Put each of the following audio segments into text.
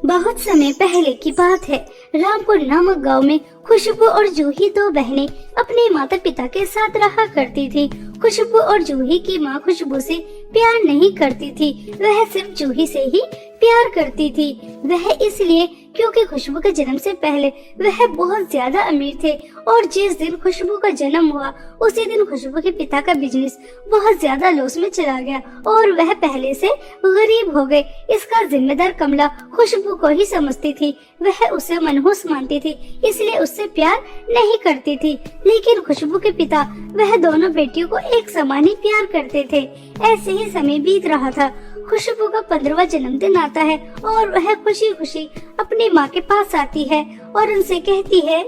बहुत समय पहले की बात है। रामपुर नामक गांव में खुशबू और जूही दो बहनें अपने माता पिता के साथ रहा करती थी। खुशबू और जूही की माँ खुशबू से प्यार नहीं करती थी, वह सिर्फ जूही से ही प्यार करती थी। वह इसलिए क्योंकि खुशबू के जन्म से पहले वह बहुत ज्यादा अमीर थे और जिस दिन खुशबू का जन्म हुआ उसी दिन खुशबू के पिता का बिजनेस बहुत ज्यादा लॉस में चला गया और वह पहले से गरीब हो गए। इसका जिम्मेदार कमला खुशबू को ही समझती थी। वह उसे मनहूस मानती थी, इसलिए उससे प्यार नहीं करती थी। लेकिन खुशबू के पिता वह दोनों बेटियों को एक समान ही प्यार करते थे। ऐसे ही समय बीत रहा था। खुशबू का 15वां जन्मदिन आता है और वह खुशी खुशी अपनी माँ के पास आती है और उनसे कहती है,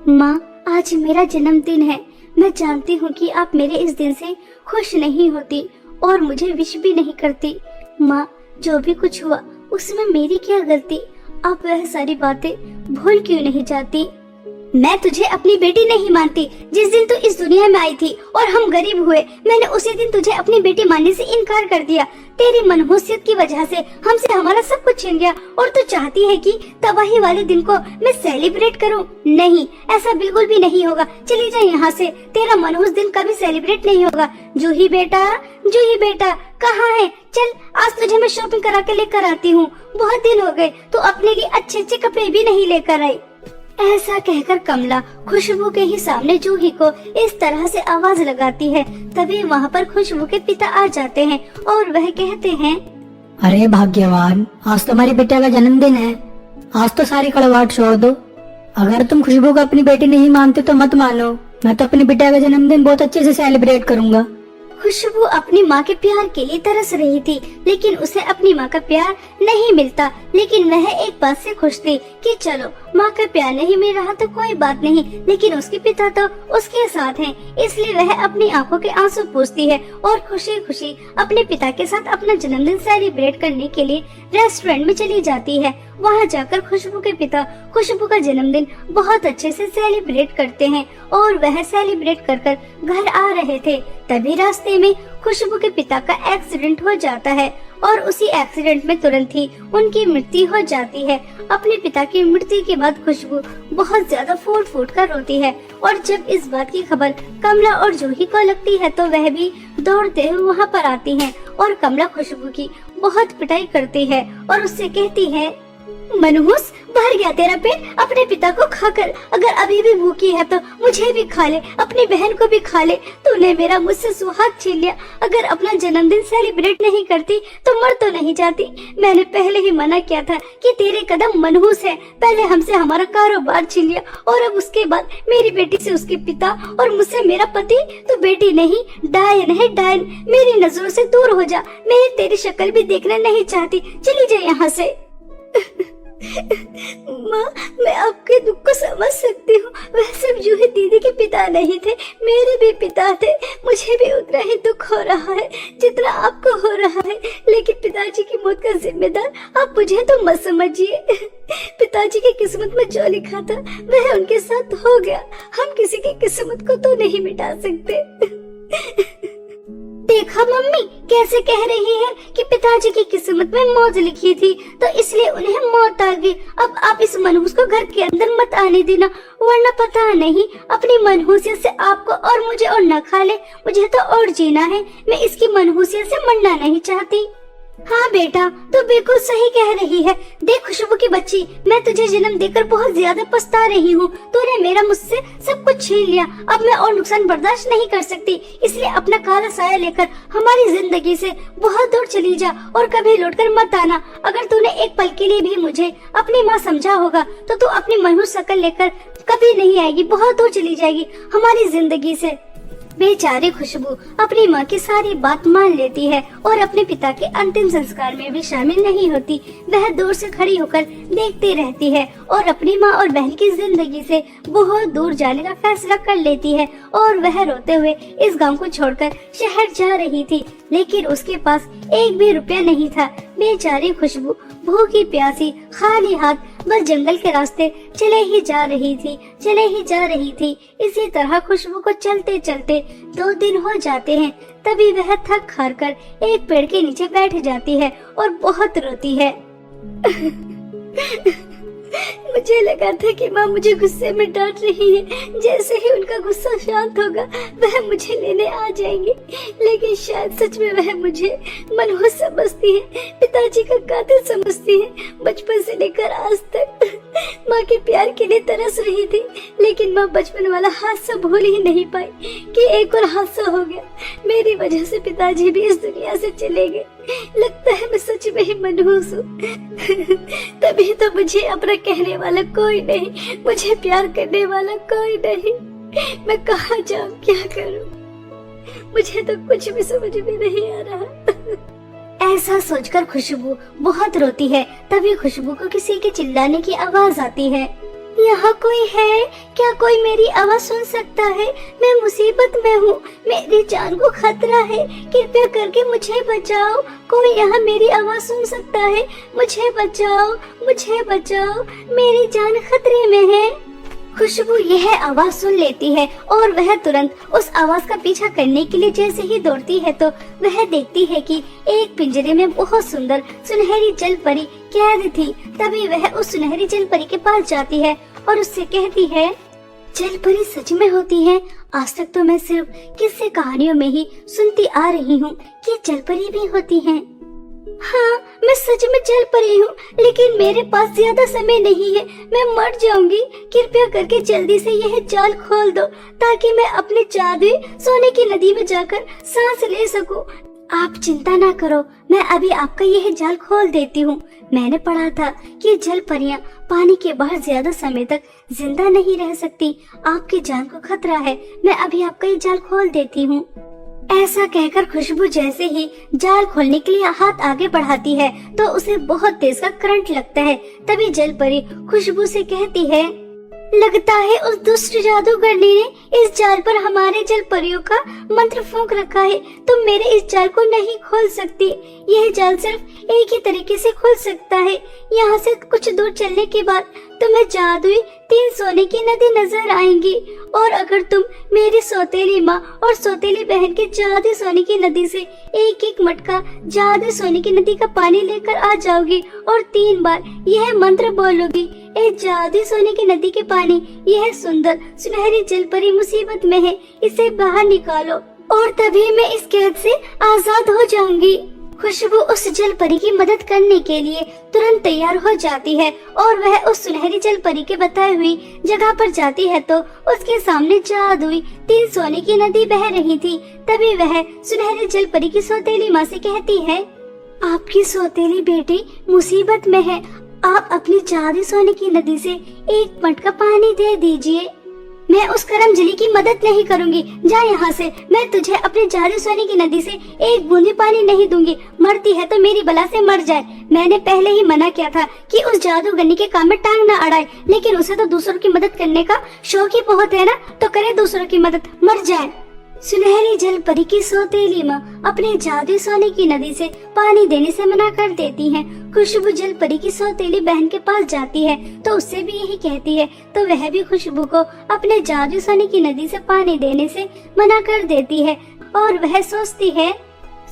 माँ, आज मेरा जन्मदिन है। मैं जानती हूँ कि आप मेरे इस दिन से खुश नहीं होती और मुझे विश भी नहीं करती। माँ, जो भी कुछ हुआ उसमें मेरी क्या गलती? आप वह सारी बातें भूल क्यों नहीं जाती? मैं तुझे अपनी बेटी नहीं मानती। जिस दिन तू इस दुनिया में आई थी और हम गरीब हुए, मैंने उसी दिन तुझे अपनी बेटी मानने से इनकार कर दिया। तेरी मनहूसियत की वजह से हमसे हमारा सब कुछ छिन गया और तू चाहती है कि तबाही वाले दिन को मैं सेलिब्रेट करूं? नहीं, ऐसा बिल्कुल भी नहीं होगा। चली जा यहाँ से, तेरा मनहूस दिन कभी सेलिब्रेट नहीं होगा। जूही बेटा कहाँ है? चल, आज तुझे मैं शॉपिंग करा के लेकर आती हूँ। बहुत दिन हो गए, तू अपने लिए अच्छे अच्छे कपड़े भी नहीं लेकर आई। ऐसा कहकर कमला खुशबू के ही सामने जूही को इस तरह से आवाज लगाती है। तभी वहाँ पर खुशबू के पिता आ जाते हैं और वह कहते हैं, अरे भाग्यवान, आज तुम्हारी बेटे का जन्मदिन है। आज तो सारी कड़वाहट छोड़ दो। अगर तुम खुशबू को अपनी बेटी नहीं मानते तो मत मानो। मैं तो अपनी बेटे का जन्मदिन बहुत अच्छे से सेलिब्रेट करूंगा। खुशबू अपनी माँ के प्यार के लिए तरस रही थी, लेकिन उसे अपनी माँ का प्यार नहीं मिलता। लेकिन वह एक बात से खुश थी कि चलो, माँ का प्यार नहीं मिल रहा तो कोई बात नहीं, लेकिन उसके पिता तो उसके साथ हैं। इसलिए वह अपनी आंखों के आंसू पोंछती है और खुशी खुशी अपने पिता के साथ अपना जन्मदिन सेलिब्रेट करने के लिए रेस्टोरेंट में चली जाती है। वहाँ जाकर खुशबू के पिता खुशबू का जन्मदिन बहुत अच्छे से सेलिब्रेट करते हैं और वह सेलिब्रेट कर घर आ रहे थे। तभी रास्ते में खुशबू के पिता का एक्सीडेंट हो जाता है और उसी एक्सीडेंट में तुरंत ही उनकी मृत्यु हो जाती है। अपने पिता की मृत्यु के बाद खुशबू बहुत ज्यादा फूट फूट कर रोती है और जब इस बात की खबर कमला और जूही को लगती है तो वह भी दौड़ते हुए वहाँ पर आती हैं और कमला खुशबू की बहुत पिटाई करती है और उससे कहती है, मनहूस, भर गया तेरा पेट अपने पिता को खाकर। अगर अभी भी भूखी है तो मुझे भी खा ले, अपनी बहन को भी खा ले। तूने मेरा मुझसे सुहाग छीन लिया। अगर अपना जन्मदिन सेलिब्रेट नहीं करती तो मर तो नहीं जाती। मैंने पहले ही मना किया था कि तेरे कदम मनहूस है। पहले हमसे हमारा कारोबार छीन लिया और अब उसके बाद मेरी बेटी से उसके पिता और मुझसे मेरा पति। तो बेटी नहीं, डायन है, डायन। मेरी नजरों से दूर हो जा। मैं तेरी शक्ल भी देखना नहीं चाहती। चली जा यहाँ से। माँ, मैं आपके दुख को समझ सकती हूँ। वह सिर्फ जूही दीदी के पिता नहीं थे, मेरे भी पिता थे। मुझे भी उतना ही दुख हो रहा है जितना आपको हो रहा है, लेकिन पिताजी की मौत का जिम्मेदार आप मुझे तो मत समझिए। पिताजी की किस्मत में जो लिखा था वह उनके साथ हो गया। हम किसी की किस्मत को तो नहीं मिटा सकते। देखा मम्मी कैसे कह रही है कि पिताजी की किस्मत में मौत लिखी थी तो इसलिए उन्हें मौत आ गई। अब आप इस मनहूस को घर के अंदर मत आने देना, वरना पता नहीं अपनी मनहूसियत से आपको और मुझे और न खा ले। मुझे तो और जीना है, मैं इसकी मनहूसियत से मरना नहीं चाहती। हाँ बेटा, तू बिल्कुल सही कह रही है। देख खुशबू की बच्ची, मैं तुझे जन्म देकर बहुत ज्यादा पछता रही हूँ। तूने मेरा मुझसे सब कुछ छीन लिया। अब मैं और नुकसान बर्दाश्त नहीं कर सकती, इसलिए अपना काला साया लेकर हमारी जिंदगी से बहुत दूर चली जा और कभी लौटकर मत आना। अगर तूने एक पल के लिए भी मुझे अपनी माँ समझा होगा तो तू अपनी मनहूस शक्ल लेकर कभी नहीं आएगी, बहुत दूर चली जाएगी हमारी जिंदगी से। बेचारी खुशबू अपनी माँ की सारी बात मान लेती है और अपने पिता के अंतिम संस्कार में भी शामिल नहीं होती। वह दूर से खड़ी होकर देखती रहती है और अपनी माँ और बहन की जिंदगी से बहुत दूर जाने का फैसला कर लेती है और वह रोते हुए इस गांव को छोड़कर शहर जा रही थी, लेकिन उसके पास एक भी रुपया नहीं था। बेचारी खुशबू भूखी प्यासी खाली हाथ बस जंगल के रास्ते चले ही जा रही थी। इसी तरह खुशबू को चलते चलते 2 दिन हो जाते हैं। तभी वह थक हार कर एक पेड़ के नीचे बैठ जाती है और बहुत रोती है। मुझे लगा था कि माँ मुझे गुस्से में डांट रही है, जैसे ही उनका गुस्सा शांत होगा वह मुझे लेने आ जाएंगे, लेकिन शायद सच में वह मुझे मनहूस समझती है, पिताजी का कातिल समझती है। बचपन से लेकर आज तक माँ के प्यार के लिए तरस रही थी, लेकिन माँ बचपन वाला हादसा भूल ही नहीं पाई कि एक और हादसा हो गया। मेरी वजह से पिताजी भी इस दुनिया से चले गए। लगता है मैं सच में ही मनहूस हूँ। तभी तो मुझे अपना कहने वाला कोई नहीं, मुझे प्यार करने वाला कोई नहीं। मैं कहाँ जाऊँ, क्या करूँ? मुझे तो कुछ भी समझ में नहीं आ रहा। ऐसा सोचकर खुशबू बहुत रोती है। तभी खुशबू को किसी के चिल्लाने की आवाज आती है। यहाँ कोई है क्या? कोई मेरी आवाज सुन सकता है? मैं मुसीबत में हूँ, मेरी जान को खतरा है, कृपया करके मुझे बचाओ। कोई यहाँ मेरी आवाज सुन सकता है? मुझे बचाओ, मुझे बचाओ, मेरी जान खतरे में है। खुशबू यह आवाज सुन लेती है और वह तुरंत उस आवाज का पीछा करने के लिए जैसे ही दौड़ती है तो वह देखती है कि एक पिंजरे में बहुत सुंदर सुनहरी जल परी कैद थी। तभी वह उस सुनहरी जल परी के पास जाती है और उससे कहती है, जल परी सच में होती है? आज तक तो मैं सिर्फ किस्से कहानियों में ही सुनती आ रही हूँ कि जल परी भी होती हैं। हाँ, मैं सच में जल परी हूँ, लेकिन मेरे पास ज्यादा समय नहीं है, मैं मर जाऊंगी। कृपया करके जल्दी से यह जाल खोल दो ताकि मैं अपने जादुई सोने की नदी में जाकर सांस ले सकूं। आप चिंता ना करो, मैं अभी आपका यह जाल खोल देती हूँ। मैंने पढ़ा था कि जल परियां पानी के बाहर ज्यादा समय तक जिंदा नहीं रह सकती। आपकी जान को खतरा है, मैं अभी आपका ये जाल खोल देती हूँ। ऐसा कहकर खुशबू जैसे ही जाल खोलने के लिए हाथ आगे बढ़ाती है तो उसे बहुत तेज का करंट लगता है। तभी जल परी खुशबू से कहती है, लगता है उस दुष्ट जादूगरनी ने इस जाल पर हमारे जल परियों का मंत्र फूंक रखा है। तुम मेरे इस जाल को नहीं खोल सकती। यह जाल सिर्फ एक ही तरीके से खुल सकता है। यहाँ से कुछ दूर चलने के बाद तुम्हें जादुई 3 सोने की नदी नजर आएंगी और अगर तुम मेरी सौतेली माँ और सौतेली बहन के जादुई सोने की नदी से एक एक मटका जादुई सोने की नदी का पानी लेकर आ जाओगी और 3 बार यह मंत्र बोलोगी, ए जादुई सोने की नदी के पानी, यह सुंदर सुनहरी जल परी मुसीबत में है, इसे बाहर निकालो और तभी मैं इस कैद से आजाद हो जाऊंगी। खुशबू उस जल परी की मदद करने के लिए तुरंत तैयार हो जाती है और वह उस सुनहरी जल परी के बताई हुई जगह पर जाती है तो उसके सामने जादुई 3 सोने की नदी बह रही थी। तभी वह सुनहरी जल परी की सौतेली माँ से कहती है, आपकी सौतेली बेटी मुसीबत में है, आप अपनी जादुई सोने की नदी से एक मटका पानी दे दीजिए। मैं उस करमजली की मदद नहीं करूंगी, जा यहाँ से। मैं तुझे अपने जादुई सोने की नदी से एक बूंदी पानी नहीं दूंगी। मरती है तो मेरी बला से मर जाए। मैंने पहले ही मना किया था कि उस जादूगरनी के काम में टांग न अड़ाए, लेकिन उसे तो दूसरों की मदद करने का शौक ही बहुत है ना, तो करे दूसरों की मदद, मर जाए। सुनहरी जल परी की सौतेली माँ अपने जादुई सोने की नदी से पानी देने से मना कर देती है। खुशबू जल परी की सौतेली बहन के पास जाती है तो उससे भी यही कहती है, तो वह भी खुशबू को अपने जादुई सोने की नदी से पानी देने से मना कर देती है और वह सोचती है,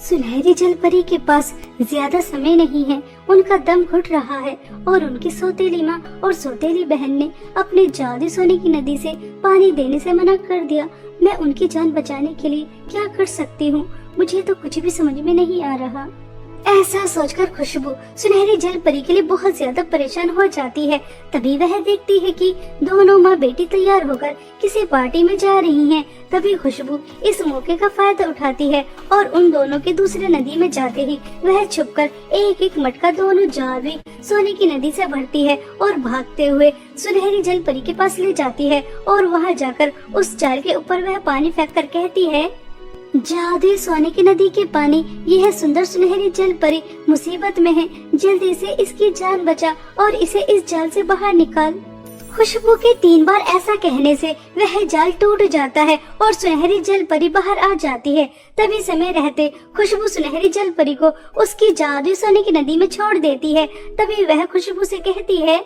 सुनहरी जल परी के पास ज्यादा समय नहीं है, उनका दम घुट रहा है और उनकी सौतेली माँ और सौतेली बहन ने अपने जादुई सोने की नदी से पानी देने से मना कर दिया। मैं उनकी जान बचाने के लिए क्या कर सकती हूँ? मुझे तो कुछ भी समझ में नहीं आ रहा। ऐसा सोचकर खुशबू सुनहरी जल परी के लिए बहुत ज्यादा परेशान हो जाती है। तभी वह देखती है कि दोनों माँ बेटी तैयार होकर किसी पार्टी में जा रही हैं। तभी खुशबू इस मौके का फायदा उठाती है और उन दोनों के दूसरे नदी में जाते ही वह छुपकर एक एक मटका दोनों जादुई सोने की नदी से भरती है और भागते हुए सुनहरी जल परी के पास ले जाती है और वहाँ जाकर उस जाल के ऊपर वह पानी फेंक कर कहती है, जादुई सोने की नदी के पानी, यह सुंदर सुनहरी जल परी मुसीबत में है, जल्दी से इसकी जान बचा और इसे इस जाल से बाहर निकाल। खुशबू के 3 बार ऐसा कहने से वह जाल टूट जाता है और सुनहरी जल परी बाहर आ जाती है। तभी समय रहते खुशबू सुनहरी जल परी को उसकी जादुई सोने की नदी में छोड़ देती है। तभी वह खुशबू से कहती है,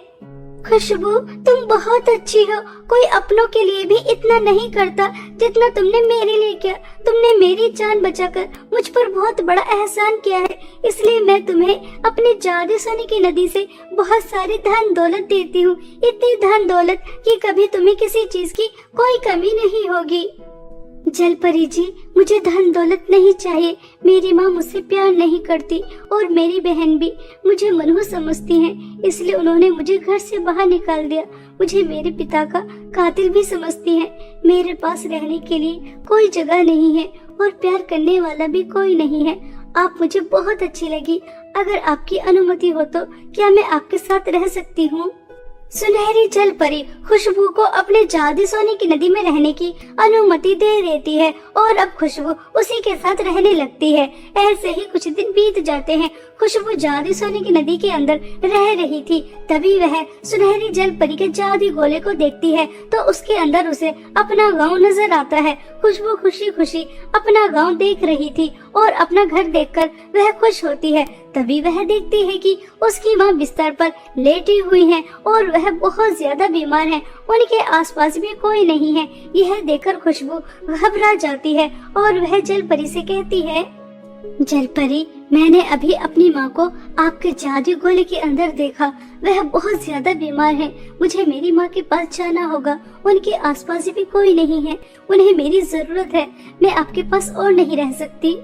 खुशबू, तुम बहुत अच्छी हो। कोई अपनों के लिए भी इतना नहीं करता जितना तुमने मेरे लिए किया। तुमने मेरी जान बचाकर मुझ पर बहुत बड़ा एहसान किया है, इसलिए मैं तुम्हें अपने जादू सोने की नदी से बहुत सारी धन दौलत देती हूँ। इतनी धन दौलत कि कभी तुम्हें किसी चीज की कोई कमी नहीं होगी। जल परी जी, मुझे धन दौलत नहीं चाहिए। मेरी माँ मुझसे प्यार नहीं करती और मेरी बहन भी मुझे मनहूस समझती हैं, इसलिए उन्होंने मुझे घर से बाहर निकाल दिया। मुझे मेरे पिता का कातिल भी समझती हैं। मेरे पास रहने के लिए कोई जगह नहीं है और प्यार करने वाला भी कोई नहीं है। आप मुझे बहुत अच्छी लगी। अगर आपकी अनुमति हो तो क्या मैं आपके साथ रह सकती हूँ? सुनहरी जल परी खुशबू को अपने जादू सोने की नदी में रहने की अनुमति दे देती है और अब खुशबू उसी के साथ रहने लगती है। ऐसे ही कुछ दिन बीत जाते हैं। खुशबू जादू सोने की नदी के अंदर रह रही थी, तभी वह सुनहरी जल परी के जादू गोले को देखती है तो उसके अंदर उसे अपना गांव नजर आता है। खुशबू खुशी खुशी अपना गांव देख रही थी और अपना घर देखकर वह खुश होती है। तभी वह देखती है कि उसकी माँ बिस्तर पर लेटी हुई है और वह बहुत ज्यादा बीमार है। उनके आसपास भी कोई नहीं है। यह देखकर खुशबू घबरा जाती है और वह जल परी से कहती है, जल परी, मैंने अभी अपनी माँ को आपके जादू गोले के अंदर देखा। वह बहुत ज्यादा बीमार है। मुझे मेरी माँ के पास जाना होगा। उनके आसपास भी कोई नहीं है। उन्हें मेरी जरूरत है। मैं आपके पास और नहीं रह सकती।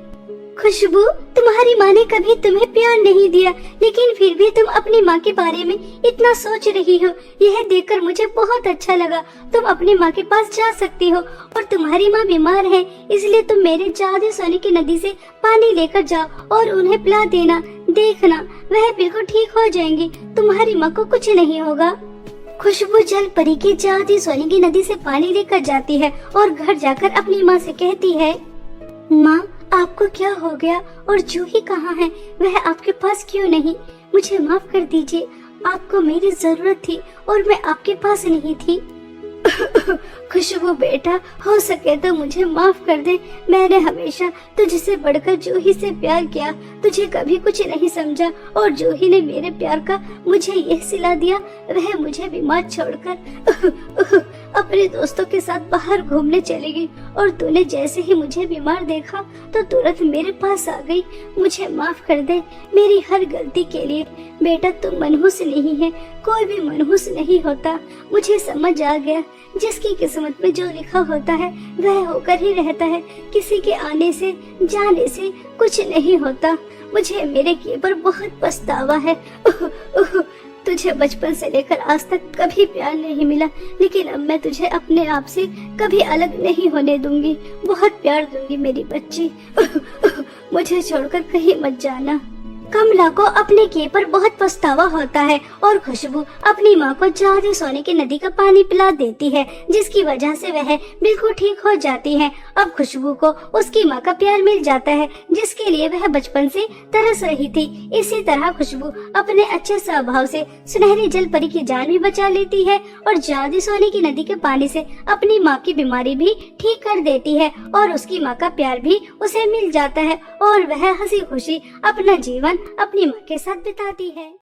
खुशबू, तुम्हारी माँ ने कभी तुम्हें प्यार नहीं दिया, लेकिन फिर भी तुम अपनी माँ के बारे में इतना सोच रही हो। यह देखकर मुझे बहुत अच्छा लगा। तुम अपनी माँ के पास जा सकती हो और तुम्हारी माँ बीमार है, इसलिए तुम मेरे जादू सोने की नदी से पानी लेकर जाओ और उन्हें पिला देना। देखना, वह बिल्कुल ठीक हो जाएंगी। तुम्हारी माँ को कुछ नहीं होगा। खुशबू जल परी की जादू सोने की नदी से पानी लेकर जाती है और घर जाकर अपनी माँ से कहती है, माँ, आपको क्या हो गया और जूही कहाँ है? वह आपके पास क्यों नहीं? मुझे माफ कर दीजिए। आपको मेरी जरूरत थी और मैं आपके पास नहीं थी। खुशबू बेटा, हो सके तो मुझे माफ कर दे। मैंने हमेशा तुझसे बढ़कर जूही से प्यार किया। तुझे कभी कुछ नहीं समझा और जूही ने मेरे प्यार का मुझे यह सिला दिया। वह मुझे बीमार छोड़कर अपने दोस्तों के साथ बाहर घूमने चली गई और तूने जैसे ही मुझे बीमार देखा तो तुरंत मेरे पास आ गई। मुझे माफ कर दे मेरी हर गलती के लिए। बेटा, तुम मनहूस नहीं है। कोई भी मनहूस नहीं होता। मुझे समझ आ गया, जिसकी किस्मत में जो लिखा होता है वह होकर ही रहता है। किसी के आने से जाने से कुछ नहीं होता। मुझे मेरे किए पर बहुत पछतावा है। तुझे बचपन से लेकर आज तक कभी प्यार नहीं मिला, लेकिन अब मैं तुझे अपने आप से कभी अलग नहीं होने दूंगी। बहुत प्यार दूंगी मेरी बच्ची। मुझे छोड़कर कहीं मत जाना। कमला को अपने किए पर बहुत पछतावा होता है और खुशबू अपनी माँ को जादू सोने की नदी का पानी पिला देती है, जिसकी वजह से वह बिल्कुल ठीक हो जाती है। अब खुशबू को उसकी माँ का प्यार मिल जाता है, जिसके लिए वह बचपन से तरस रही थी। इसी तरह खुशबू अपने अच्छे स्वभाव से सुनहरी जल परी की जान भी बचा लेती है और जादू सोने की नदी के पानी से अपनी माँ की बीमारी भी ठीक कर देती है और उसकी माँ का प्यार भी उसे मिल जाता है और वह हंसी खुशी अपना जीवन अपनी माँ के साथ बिताती है।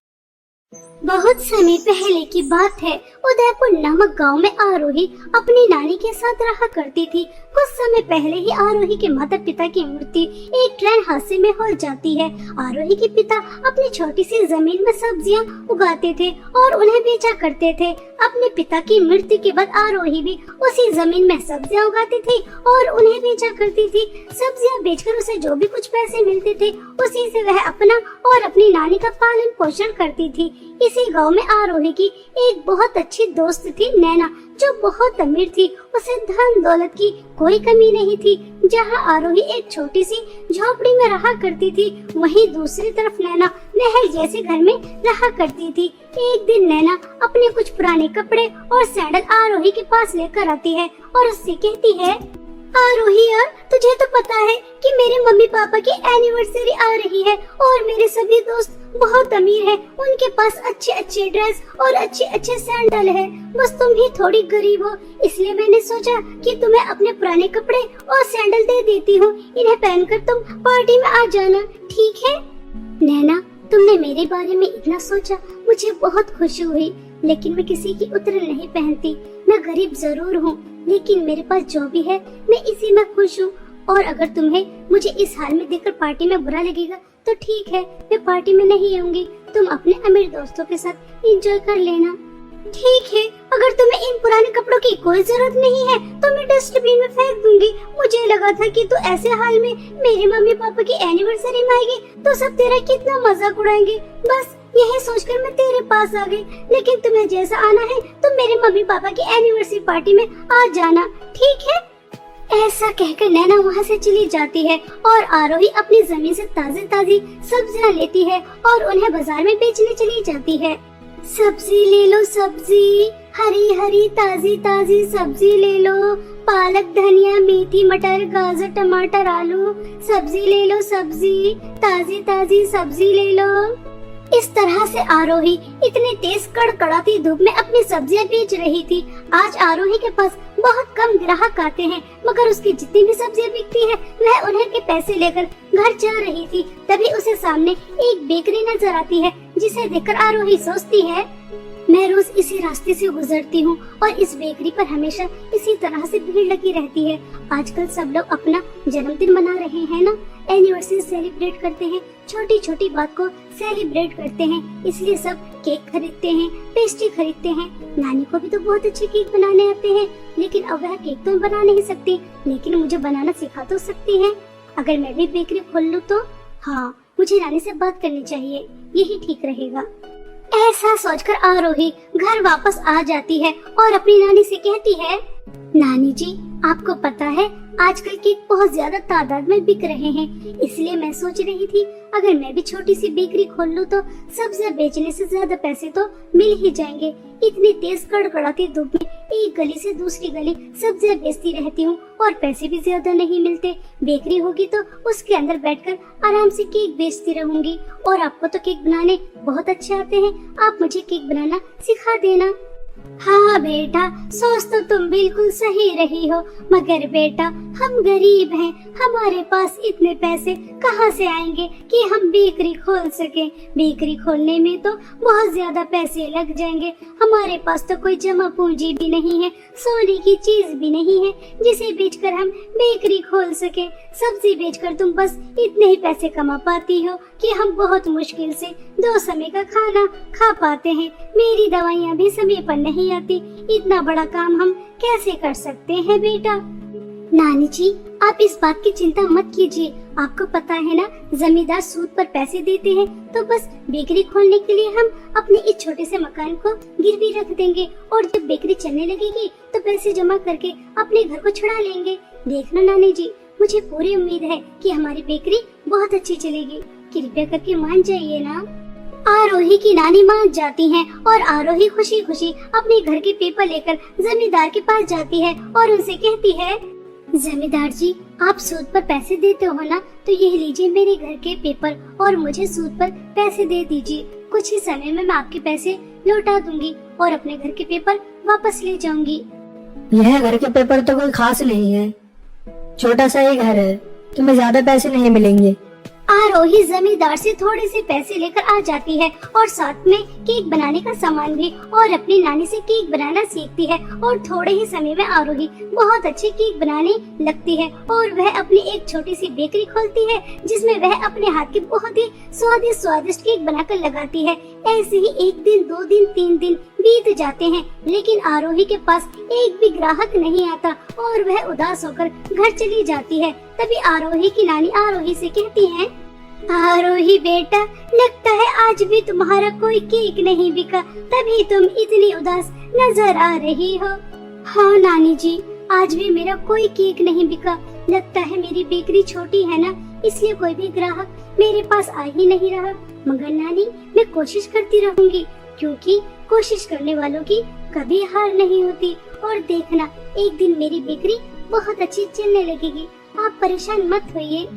बहुत समय पहले की बात है। उदयपुर नामक गांव में आरोही अपनी नानी के साथ रहा करती थी। कुछ समय पहले ही आरोही के माता पिता की मृत्यु एक ट्रेन हादसे में हो जाती है। आरोही के पिता अपनी छोटी सी जमीन में सब्जियां उगाते थे और उन्हें बेचा करते थे। अपने पिता की मृत्यु के बाद आरोही भी उसी जमीन में सब्जियां उगाती थी और उन्हें बेचा करती थी। सब्जियां बेचकर उसे जो भी कुछ पैसे मिलते थे उसी से वह अपना और अपनी नानी का पालन पोषण करती थी। इसी गांव में आरोही की एक बहुत अच्छी दोस्त थी नैना, जो बहुत अमीर थी। उसे धन दौलत की कोई कमी नहीं थी। जहां आरोही एक छोटी सी झोपड़ी में रहा करती थी, वहीं दूसरी तरफ नैना महल जैसे घर में रहा करती थी। एक दिन नैना अपने कुछ पुराने कपड़े और सैंडल आरोही के पास लेकर आती है और उससे कहती है, आरोही यार, तुझे तो पता है कि मेरे मम्मी पापा की एनिवर्सरी आ रही है और मेरे सभी दोस्त बहुत अमीर हैं। उनके पास अच्छे अच्छे ड्रेस और अच्छे अच्छे सैंडल है। बस तुम ही थोड़ी गरीब हो, इसलिए मैंने सोचा कि तुम्हें अपने पुराने कपड़े और सैंडल दे देती हूँ। इन्हें पहनकर तुम पार्टी में आ जाना, ठीक है? नैना, तुमने मेरे बारे में इतना सोचा, मुझे बहुत खुशी हुई। लेकिन मैं किसी की उतरन नहीं पहनती। मैं गरीब जरूर हूँ, लेकिन मेरे पास जो भी है मैं इसी में खुश हूँ। और अगर तुम्हें मुझे इस हाल में देखकर पार्टी में बुरा लगेगा तो ठीक है, मैं पार्टी में नहीं आऊंगी। तुम अपने अमीर दोस्तों के साथ एंजॉय कर लेना। ठीक है, अगर तुम्हें इन पुराने कपड़ों की कोई जरूरत नहीं है तो मैं डस्टबिन में फेंक दूंगी। मुझे लगा था कि तू ऐसे हाल में मेरे मम्मी पापा की एनिवर्सरी में आएगी तो सब तेरा कितना मजाक उड़ाएंगे। बस यही सोचकर मैं तेरे पास आ गई। लेकिन तुम्हें जैसा आना है तो मेरे मम्मी पापा की एनिवर्सरी पार्टी में आ जाना, ठीक है? ऐसा कहकर नैना वहाँ से चली जाती है और आरोही अपनी जमीन से ताजी ताजी सब्जियाँ लेती है और उन्हें बाजार में बेचने चली जाती है। सब्जी ले लो सब्जी, हरी हरी ताजी ताजी सब्जी ले लो। पालक, धनिया, मेथी, मटर, गाजर, टमाटर, आलू, सब्जी ले लो सब्जी, ताजी ताजी सब्जी ले लो। इस तरह से आरोही इतनी तेज कड़कड़ाती धूप में अपनी सब्जियां बेच रही थी। आज आरोही के पास बहुत कम ग्राहक आते हैं, मगर उसकी जितनी भी सब्जियां बिकती है वह उन्हें के पैसे लेकर घर जा रही थी। तभी उसे सामने एक बेकरी नजर आती है, जिसे देखकर आरोही सोचती है, मैं रोज इसी रास्ते से गुजरती हूँ और इस बेकरी पर हमेशा इसी तरह से भीड़ लगी रहती है। आजकल सब लोग अपना जन्मदिन मना रहे हैं ना, एनिवर्सरी सेलिब्रेट करते हैं, छोटी छोटी बात को सेलिब्रेट करते हैं, इसलिए सब केक खरीदते हैं, पेस्ट्री खरीदते हैं। नानी को भी तो बहुत अच्छे केक बनाने आते हैं, लेकिन अब वह केक तो बना नहीं सकती, लेकिन मुझे बनाना सिखा तो सकती है। अगर मैं भी बेकरी खोल लूँ तो हाँ, मुझे नानी से बात करनी चाहिए, यही ठीक रहेगा। ऐसा सोचकर आरोही घर वापस आ जाती है और अपनी नानी से कहती है, नानी जी, आपको पता है आजकल केक बहुत ज्यादा तादाद में बिक रहे हैं, इसलिए मैं सोच रही थी अगर मैं भी छोटी सी बेकरी खोल लूँ तो सब्जियां बेचने से ज्यादा पैसे तो मिल ही जाएंगे। इतनी तेज कड़कड़ाती धूप में एक गली से दूसरी गली सब्जियां बेचती रहती हूँ और पैसे भी ज्यादा नहीं मिलते। बेकरी होगी तो उसके अंदर बैठकर आराम से केक बेचती रहूंगी। और आपको तो केक बनाने बहुत अच्छे आते हैं, आप मुझे केक बनाना सिखा देना। हाँ बेटा, सोच तो तुम बिल्कुल सही रही हो, मगर बेटा हम गरीब हैं, हमारे पास इतने पैसे कहाँ से आएंगे कि हम बेकरी खोल सकें। बेकरी खोलने में तो बहुत ज्यादा पैसे लग जाएंगे, हमारे पास तो कोई जमा पूंजी भी नहीं है, सोने की चीज भी नहीं है जिसे बेचकर हम बेकरी खोल सके। सब्जी बेचकर तुम बस इतने ही पैसे कमा पाती हो कि हम बहुत मुश्किल से 2 समय का खाना खा पाते हैं। मेरी दवाइयाँ भी समय पर नहीं आती, इतना बड़ा काम हम कैसे कर सकते हैं बेटा। नानी जी, आप इस बात की चिंता मत कीजिए, आपको पता है ना, जमींदार सूद पर पैसे देते हैं, तो बस बेकरी खोलने के लिए हम अपने इस छोटे से मकान को गिरवी रख देंगे और जब बेकरी चलने लगेगी तो पैसे जमा करके अपने घर को छुड़ा लेंगे। देखना नानी जी, मुझे पूरी उम्मीद है कि हमारी बेकरी बहुत अच्छी चलेगी, कृपया करके मान जाइए ना। आरोही की नानी मान जाती हैं और आरोही खुशी खुशी अपने घर के पेपर लेकर जमींदार के पास जाती है और उनसे कहती है, जमींदार जी, आप सूद पर पैसे देते हो ना, तो ये लीजिए मेरे घर के पेपर और मुझे सूद पर पैसे दे दीजिए। कुछ ही समय में मैं आपके पैसे लौटा दूंगी और अपने घर के पेपर वापस ले जाऊंगी। यह घर के पेपर तो कोई खास नहीं है, छोटा सा ही घर है, तुम्हें ज्यादा पैसे नहीं मिलेंगे। आरोही जमींदार से थोड़े से पैसे लेकर आ जाती है और साथ में केक बनाने का सामान भी, और अपनी नानी से केक बनाना सीखती है और थोड़े ही समय में आरोही बहुत अच्छे केक बनाने लगती है और वह अपनी एक छोटी सी बेकरी खोलती है जिसमें वह अपने हाथ के बहुत ही स्वादिष्ट केक बनाकर लगाती है। ऐसे ही 1 दिन, 2 दिन, 3 दिन बीत जाते हैं, लेकिन आरोही के पास एक भी ग्राहक नहीं आता और वह उदास होकर घर चली जाती है। तभी आरोही की नानी आरोही से कहती है, आरोही बेटा, लगता है आज भी तुम्हारा कोई केक नहीं बिका, तभी तुम इतनी उदास नजर आ रही हो। हाँ नानी जी, आज भी मेरा कोई केक नहीं बिका, लगता है मेरी बेकरी छोटी है ना, इसलिए कोई भी ग्राहक मेरे पास आ ही नहीं रहा। मगर नानी, मैं कोशिश करती रहूंगी, क्योंकि कोशिश करने वालों की कभी हार नहीं होती। और देखना, एक दिन मेरी बेकरी बहुत अच्छी चलने लगेगी, आप परेशान मत होइए।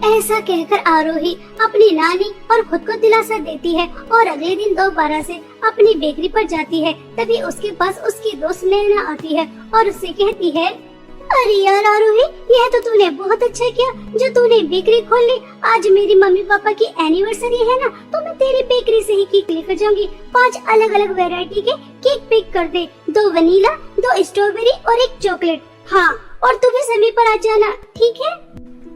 ऐसा कहकर आरोही अपनी नानी और खुद को दिलासा देती है और अगले दिन दोबारा से अपनी बेकरी पर जाती है। तभी उसके पास उसकी दोस्त नैना आती है और उससे कहती है, अरे यार आरोही, यह तो तूने बहुत अच्छा किया जो तूने बेकरी खोल ली। आज मेरी मम्मी पापा की एनिवर्सरी है ना, तो मैं तेरी बेकरी से ही केक लेकर जाऊंगी। 5 अलग अलग वैरायटी के केक पैक कर दे, 2 वनीला, 2 स्ट्रॉबेरी और 1 चॉकलेट। हाँ, और तू भी समय पर आ जाना, ठीक है?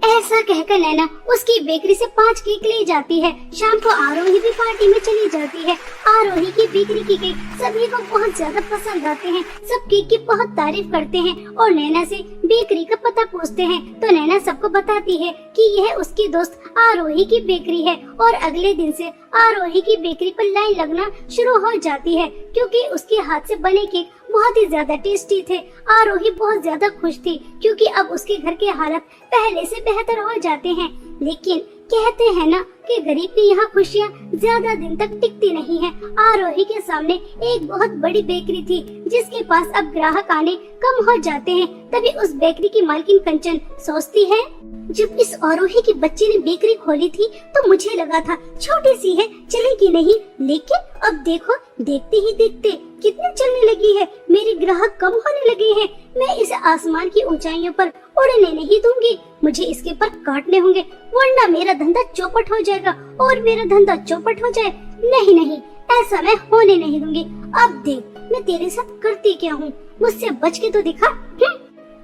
ऐसा कहकर नैना उसकी बेकरी से 5 केक ले जाती है। शाम को आरोही भी पार्टी में चली जाती है। आरोही की बेकरी की केक सभी को बहुत ज्यादा पसंद आते हैं। सब केक की बहुत तारीफ करते हैं और नैना से बेकरी का पता पूछते हैं। तो नैना सबको बताती है कि यह उसकी दोस्त आरोही की बेकरी है। और अगले दिन से आरोही की बेकरी पर लाइन लगना शुरू हो जाती है, क्योंकि उसके हाथ से बने केक बहुत ही ज्यादा टेस्टी थे। आरोही बहुत ज्यादा खुश थी, क्योंकि अब उसके घर के हालात पहले से बेहतर हो जाते हैं। लेकिन कहते हैं ना कि गरीब की यहाँ खुशियाँ ज्यादा दिन तक टिकती नहीं है। आरोही के सामने एक बहुत बड़ी बेकरी थी, जिसके पास अब ग्राहक आने कम हो जाते हैं। तभी उस बेकरी की मालकिन कंचन सोचती है, जब इस आरोही की बच्ची ने बेकरी खोली थी तो मुझे लगा था छोटी सी है, चलेगी नहीं, लेकिन अब देखो, देखते ही देखते कितनी चलने लगी है। मेरे ग्राहक कम होने लगे हैं। मैं इसे आसमान की ऊंचाइयों पर उड़ने नहीं दूंगी। मुझे इसके पर काटने होंगे, वरना मेरा धंधा चौपट हो जाएगा। और मेरा धंधा चौपट हो जाए, नहीं नहीं, ऐसा मैं होने नहीं दूंगी। अब देख मैं तेरे साथ करती क्या हूँ, मुझसे बच के तो दिखा।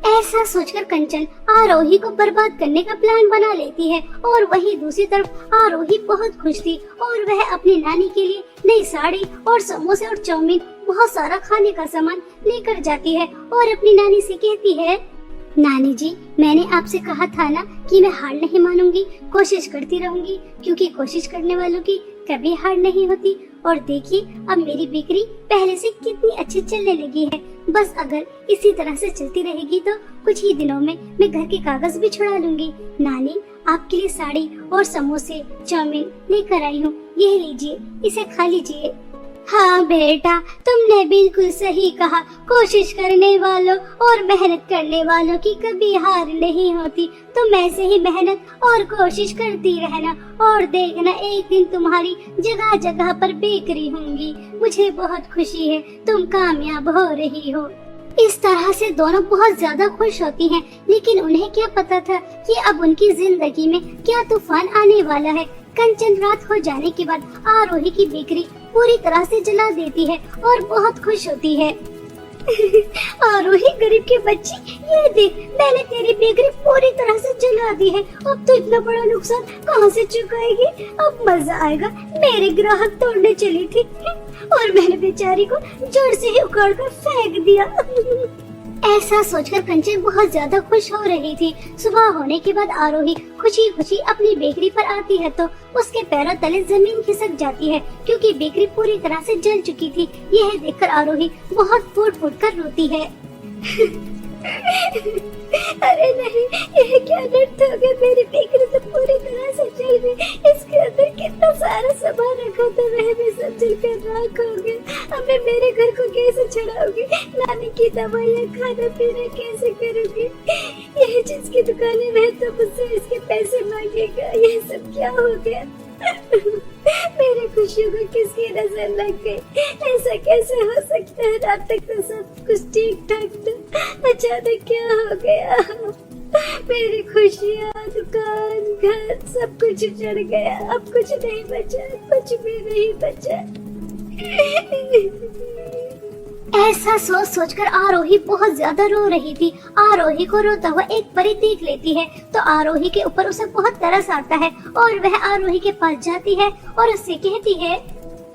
ऐसा सोचकर कंचन आरोही को बर्बाद करने का प्लान बना लेती है। और वहीं दूसरी तरफ आरोही बहुत खुश थी और वह अपनी नानी के लिए नई साड़ी और समोसे और चाउमीन, बहुत सारा खाने का सामान लेकर जाती है और अपनी नानी से कहती है, नानी जी, मैंने आपसे कहा था ना कि मैं हार नहीं मानूंगी, कोशिश करती रहूंगी, क्योंकि कोशिश करने वालों की कभी हार नहीं होती। और देखिए अब मेरी बेकरी पहले से कितनी अच्छी चलने लगी है। बस अगर इसी तरह से चलती रहेगी तो कुछ ही दिनों में मैं घर के कागज भी छुड़ा लूंगी। नानी, आपके लिए साड़ी और समोसे चाउमीन लेकर आई हूँ, यह लीजिए, इसे खा लीजिए। हाँ बेटा, तुमने बिल्कुल सही कहा। कोशिश करने वालों और मेहनत करने वालों की कभी हार नहीं होती। तुम ऐसे ही मेहनत और कोशिश करती रहना और देखना, एक दिन तुम्हारी जगह जगह पर बेकरी होंगी। मुझे बहुत खुशी है तुम कामयाब हो रही हो। इस तरह से दोनों बहुत ज्यादा खुश होती हैं, लेकिन उन्हें क्या पता था कि अब उनकी जिंदगी में क्या तूफान आने वाला है। कंचन रात हो जाने के बाद आरोही की बेकरी पूरी तरह से जला देती है और बहुत खुश होती है। आरोही गरीब की बच्ची, ये देख, मैंने तेरी बेकरी पूरी तरह से जला दी है। अब तो इतना बड़ा नुकसान कहाँ से चुकाएगी? अब मजा आएगा। मेरे ग्राहक तोड़ने चली थी और मैंने बेचारी को जड़ से ही उखाड़ कर फेंक दिया। ऐसा सोचकर कंचन बहुत ज्यादा खुश हो रही थी। सुबह होने के बाद आरोही खुशी खुशी अपनी बेकरी पर आती है तो उसके पैरों तले जमीन खिसक जाती है, क्योंकि बेकरी पूरी तरह से जल चुकी थी। यह देखकर आरोही बहुत फूट फूट कर रोती है। अरे नहीं, यह क्या नर्त हो गया? मेरी बेकरी तो पूरी तरह से जल गई। इसके अंदर कितना सारा सामान रखा था, वह भी सब जलकर राख हो गया। अब मैं मेरे घर को कैसे छुड़ाऊंगी? नानी की दवाइयाँ, खाना पीना कैसे करूंगी? यह जिसकी दुकान है वह तो मुझसे इसके पैसे मांगेगा। यह सब क्या हो गया? मेरी खुशियों को किसकी नजर लग गई? ऐसा कैसे हो सकता है? रात तक तो सब कुछ ठीक ठाक था, अचानक क्या हो गया? मेरी खुशियाँ, दुकान, घर, सब कुछ उजड़ गया। अब कुछ नहीं बचा, कुछ भी नहीं बचा। ऐसा सोच सोचकर आरोही बहुत ज्यादा रो रही थी। आरोही को रोता हुआ एक परी देख लेती है तो आरोही के ऊपर उसे बहुत तरस आता है और वह आरोही के पास जाती है और उससे कहती है,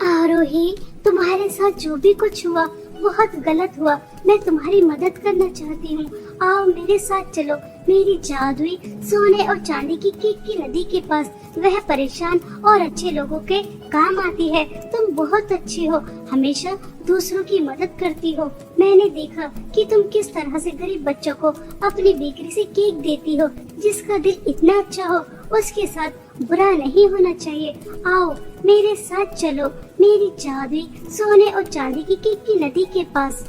आरोही, तुम्हारे साथ जो भी कुछ हुआ बहुत गलत हुआ। मैं तुम्हारी मदद करना चाहती हूँ। आओ मेरे साथ चलो मेरी जादुई सोने और चांदी की केक की नदी के पास। वह परेशान और अच्छे लोगों के काम आती है। तुम बहुत अच्छी हो, हमेशा दूसरों की मदद करती हो। मैंने देखा कि तुम किस तरह से गरीब बच्चों को अपनी बेकरी से केक देती हो। जिसका दिल इतना अच्छा हो उसके साथ बुरा नहीं होना चाहिए। आओ मेरे साथ चलो मेरी जादुई सोने और चांदी की केक की नदी के पास।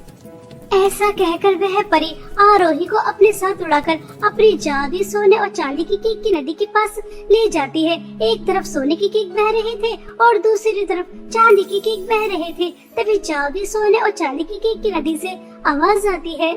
ऐसा कहकर वह परी आरोही को अपने साथ उड़ाकर अपनी जादुई सोने और चांदी की केक की नदी के पास ले जाती है। एक तरफ सोने की केक बह रहे थे और दूसरी तरफ चांदी की केक बह रहे थे। तभी जादुई सोने और चांदी की केक की नदी से आवाज आती है,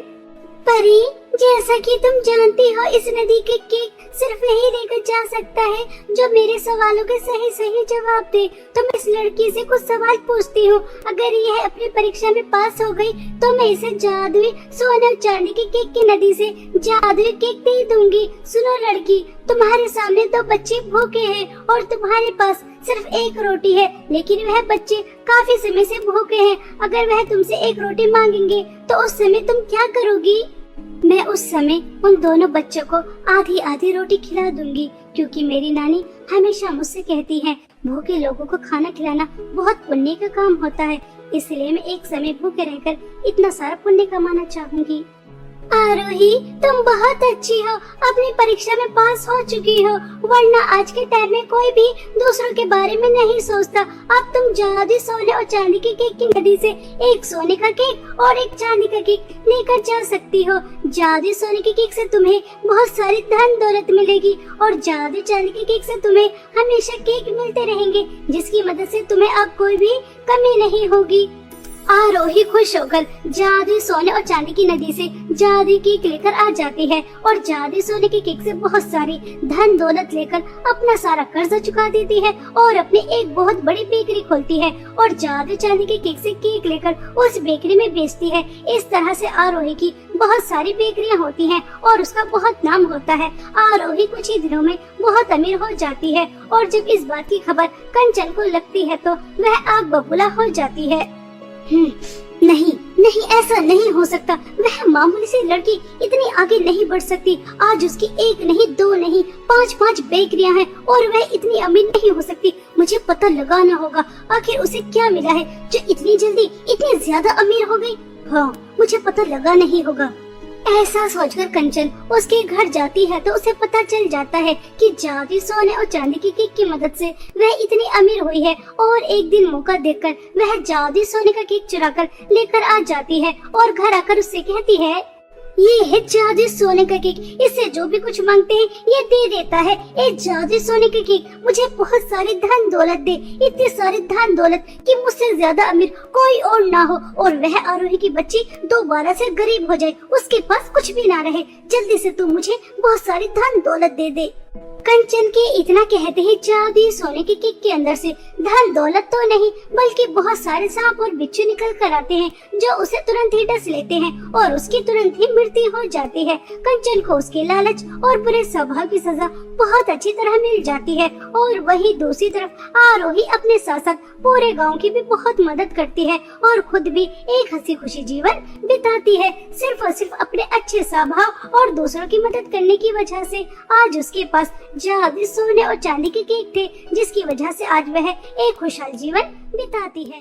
परी, जैसा कि तुम जानती हो, इस नदी के केक सिर्फ वही लेकर जा सकता है जो मेरे सवालों के सही सही जवाब दे। तो मैं इस लड़की से कुछ सवाल पूछती हूँ, अगर यह अपनी परीक्षा में पास हो गई तो मैं इसे जादुई सोने और चांदी के केक की नदी से जादुई केक दे दूंगी। सुनो लड़की, तुम्हारे सामने दो बच्चे भूखे हैं और तुम्हारे पास सिर्फ एक रोटी है, लेकिन वह बच्चे काफी समय से भूखे हैं। अगर वह तुमसे एक रोटी मांगेंगे तो उस समय तुम क्या करोगी? मैं उस समय उन दोनों बच्चों को आधी आधी रोटी खिला दूंगी, क्योंकि मेरी नानी हमेशा मुझसे कहती है भूखे लोगों को खाना खिलाना बहुत पुण्य का काम होता है, इसलिए मैं एक समय भूखे रहकर इतना सारा पुण्य कमाना चाहूंगी। आरोही, तुम बहुत अच्छी हो, अपनी परीक्षा में पास हो चुकी हो, वरना आज के टाइम में कोई भी दूसरों के बारे में नहीं सोचता। अब तुम जादुई सोने और चांदी के केक की नदी से एक सोने का केक और एक चांदी का केक लेकर जा सकती हो। जादुई सोने के केक से तुम्हें बहुत सारी धन दौलत मिलेगी और जादुई चांदी के केक से तुम्हें हमेशा केक मिलते रहेंगे, जिसकी मदद से तुम्हें अब कोई भी कमी नहीं होगी। आरोही खुश होकर जादुई सोने और चांदी की नदी से जादुई केक लेकर आ जाती है और जादुई सोने के केक से बहुत सारी धन दौलत लेकर अपना सारा कर्जा चुका देती है और अपनी एक बहुत बड़ी बेकरी खोलती है और जादुई चांदी के केक से केक लेकर उस बेकरी में बेचती है। इस तरह से आरोही की बहुत सारी बेकरियां होती हैं और उसका बहुत नाम होता है। आरोही कुछ ही दिनों में बहुत अमीर हो जाती है और जब इस बात की खबर कंचन को लगती है तो वह आग बबूला हो जाती है। नहीं नहीं, ऐसा नहीं हो सकता। वह मामूली सी लड़की इतनी आगे नहीं बढ़ सकती। आज उसकी एक नहीं, दो नहीं, 5-5 बेकरियां हैं और वह इतनी अमीर नहीं हो सकती। मुझे पता लगाना होगा आखिर उसे क्या मिला है जो इतनी जल्दी इतनी ज्यादा अमीर हो गई। हाँ, मुझे पता लगाना ही होगा। ऐसा सोचकर कंचन उसके घर जाती है तो उसे पता चल जाता है कि जादुई सोने और चांदी की केक की मदद से वह इतनी अमीर हुई है और एक दिन मौका देखकर वह जादुई सोने का केक चुराकर लेकर आ जाती है और घर आकर उससे कहती है, ये है जादुई सोने का केक, इससे जो भी कुछ मांगते हैं ये दे देता है। ये जादुई सोने का केक मुझे बहुत सारी धन दौलत दे, इतनी सारी धन दौलत कि मुझसे ज्यादा अमीर कोई और ना हो और वह आरोही की बच्ची दोबारा से गरीब हो जाए, उसके पास कुछ भी ना रहे। जल्दी से तू मुझे बहुत सारी धन दौलत दे दे। कंचन के इतना कहते ही जादुई सोने के केक के अंदर से धन दौलत तो नहीं बल्कि बहुत सारे सांप और बिच्छू निकल कर आते हैं जो उसे तुरंत ही डस लेते हैं और उसकी तुरंत ही मृत्यु हो जाती है। कंचन को उसके लालच और बुरे स्वभाव की सजा बहुत अच्छी तरह मिल जाती है और वही दूसरी तरफ आरोही अपने साथ साथ पूरे गांव की भी बहुत मदद करती है और खुद भी एक हंसी खुशी जीवन बिताती है। सिर्फ और सिर्फ अपने अच्छे स्वभाव और दूसरों की मदद करने की वजह से आज उसके पास जादुई सोने और चांदी के केक थे, जिसकी वजह से आज वह एक खुशहाल जीवन बिताती है।